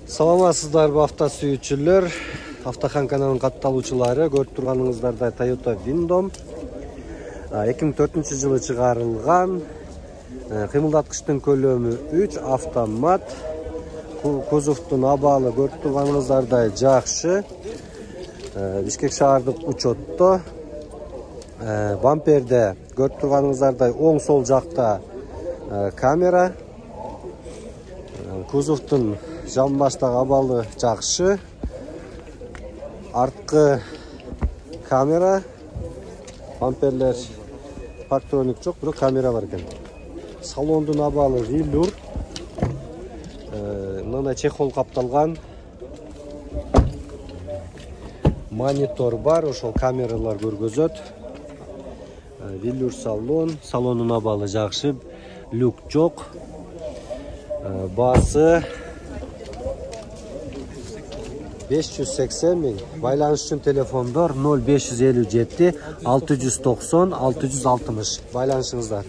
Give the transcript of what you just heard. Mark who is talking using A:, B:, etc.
A: Саламатсыздарбы авто сүйүүчүлөр, Автохан каналынын катталуучулары, көрүп турганыңыздардай Toyota Windom 2004 жылы чыгарылган, кыймылдаткычтын көлөмү 3, автомат, кузовдун абалы көрүп турганыңыздардай жакшы, Бишкек шаардык учетто, бамперде көрүп турганыңыздардай оң сол жакта камера, кузовдун жан баштагы абалы жакшы, арткы камера, бамперлер парктроник жок, бирок камера бар экен. Салондун абалы велюр, мындай чехол капталган, монитор бар, ошол камералар көргөзөт. Велюр салон, салондун абалы жакшы, люк жок. Басы 580 миң. Байланыш үчүн телефондор 0557 690 660. Байланышыңыздар.